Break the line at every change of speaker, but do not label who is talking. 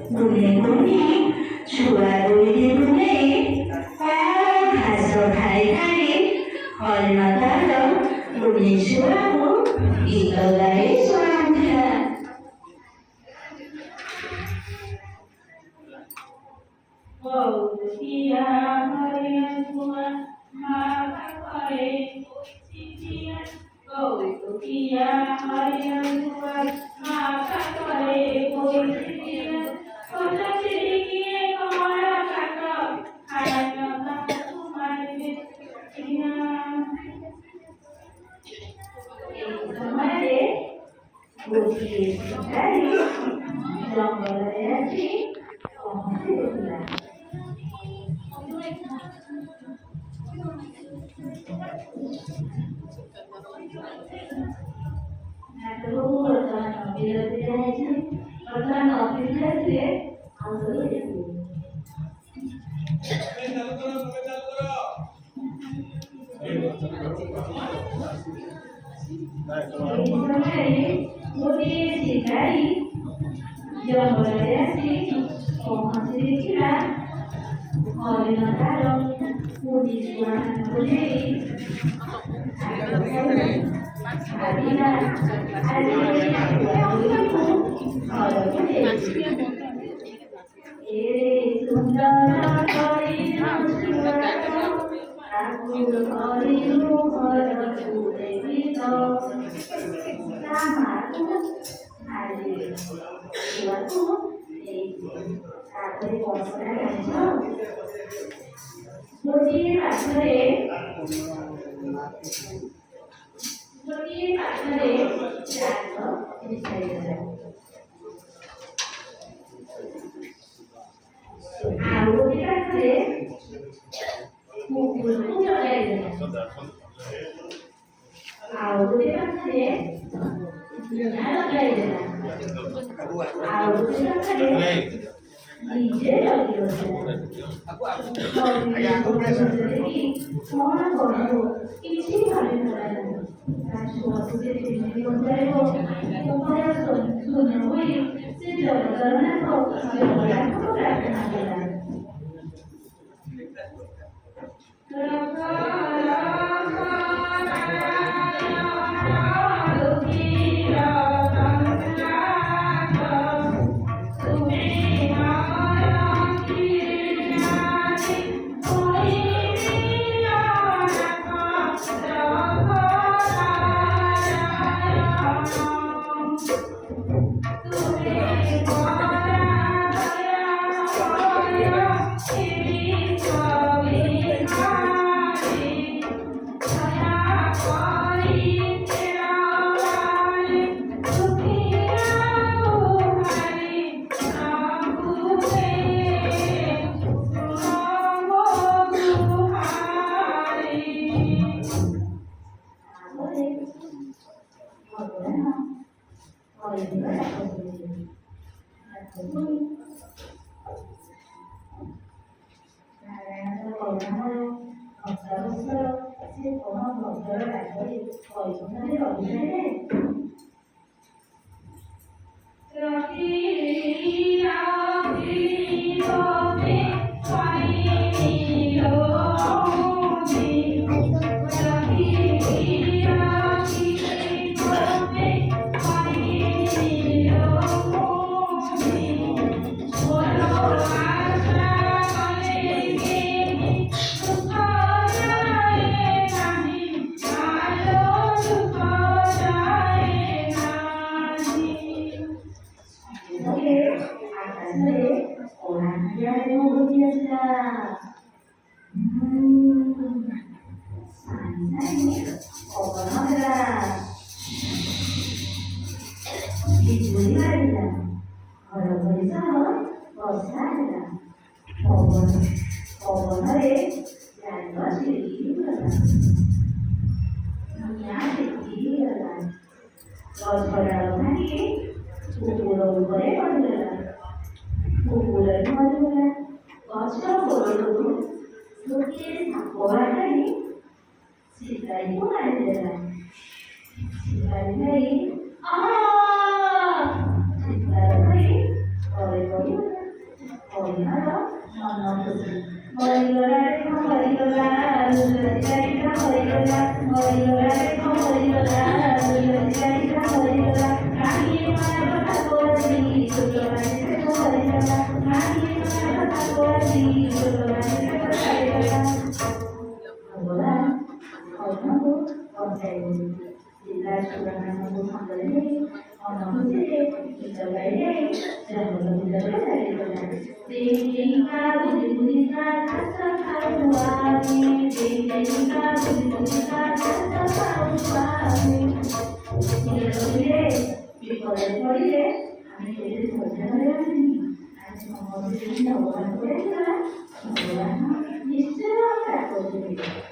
ଗୁନି ଛୁଆ ଦୁଇଟିକୁ ନେଇ ଘାସ ଖାଇ ଖାଇ ହରିଣ ତାର ଗୁନି ଛୁଆକୁ ଗୀତ ଗାଇ ଶୁଣାଉଥିଲା।
କହୁଥିଲା ହରିଣ ଛୁଆ ମା ପାଖରେ ବସିଥିଲା। କହୁଥିଲା ହରିଣ ଛୁଆ ମା ପାଖରେ ବସିଥିଲା। ପଚାରିଲେ କଣ କାକ ଖାଇବା ତାକୁ ମାରିବେ ସିନା।
ଏହି ସମୟରେ ଗୋଟିଏ ଶିକାରୀ ଜଙ୍ଗଲରେ ଆସି ପହଞ୍ଚିଥିଲା। ବର୍ତ୍ତମାନ ଅଫିସରେ ଆଉ ଗୋଟିଏ ଶିକାରୀ ଜଙ୍ଗଲରେ ଆସି ପହଞ୍ଚିଥିଲା। ହରିଣ ତାର ଗୁନି ଛୁଆମାନଙ୍କୁ ନେଇ ଭାବିଲା ଆଜି ଛୁଆଗୁଡ଼ିକୁ ଘରକୁ ନେଇଯିବି। ଏଡ଼େ ସୁନ୍ଦର ହରିଣ ଛୁଆର ତାକୁ ଧରିଲୁ ଘରକୁ ନେବି ତ। ତା ମା'କୁ ମାରିଦେଲେ ଛୁଆକୁ ନେଇଯିବେ। ତାପରେ କଣ କଲା ଜାଣିଛ? ଗୋଟିଏ ପାଖରେ ଜାଲ ବିଛାଇଦେଲା। ଆଉ ଗୋଟିଏ ପାଖରେ କୁକୁରକୁ ଜଗାଇଦେଲା। ଆଉ ଗୋଟିଏ ପାଖରେ ନିଆଁ ଲଗାଇଦେଲା। ଆଉ ଗୋଟିଏ ପାଖରେ ନିଜେ ଜଗି ବସିଲା। କଣ କରିବ କିଛି ଭାବିପାରିଲା ନାହିଁ। ତା ଛୁଆକୁ ଯେ କେମିତି ବଞ୍ଚାଇବ ଉପାୟ ଶୂନ୍ୟ ହୋଇ ସେ ଜଗତରନାଥ ଜଗନ୍ନାଥଙ୍କୁ ପ୍ରାର୍ଥନା କଲା। ହରିଗଲା ହରିଗଲା ଦେଖ ହରିଗଲା ଦୁଇଟା ହରିଗଲା କାହିଁକି ମା କଥା କହୁଛି ଛୋଟମାନେ ଦେଖ ହରିଗଲା କାହିଁକି ମା କଥା କହୁଛି ଛୋଟମାନେ ଦେଖ ହରିଗଲା ଭଗବାନ ଅର୍ଣ୍ଣକୁ ଅଞ୍ଚାଇଲେ ଜିଲ୍ଲା ଛୁଆମାନଙ୍କୁ ସାଙ୍ଗରେ ନେଇ ଅନୁଭୂତିରେ ଗୀତ ଗାଇଲେ ଜଙ୍ଗଲ ଭିତରେ ଚାଲିଗଲା ସେଇକା ବୁଲି ବୁଲିକା ଘାସ ଖାଉଛୁ ଆମେ ସେଇକା ବୁଲି ବୁଲିକା ଘାସ ଖାଉଛୁ ଆମେ ଧୀରେ ଧୀରେ ବିପଦରେ ପଡ଼ିଲେ ଆମେ କେବେ ସଜ୍ଜା କରିବାନି ଆଜି ଭଗବାନ କହିଥିଲା ଭଗବାନ ନିଶ୍ଚୟ ଡାକ ଦେବେ।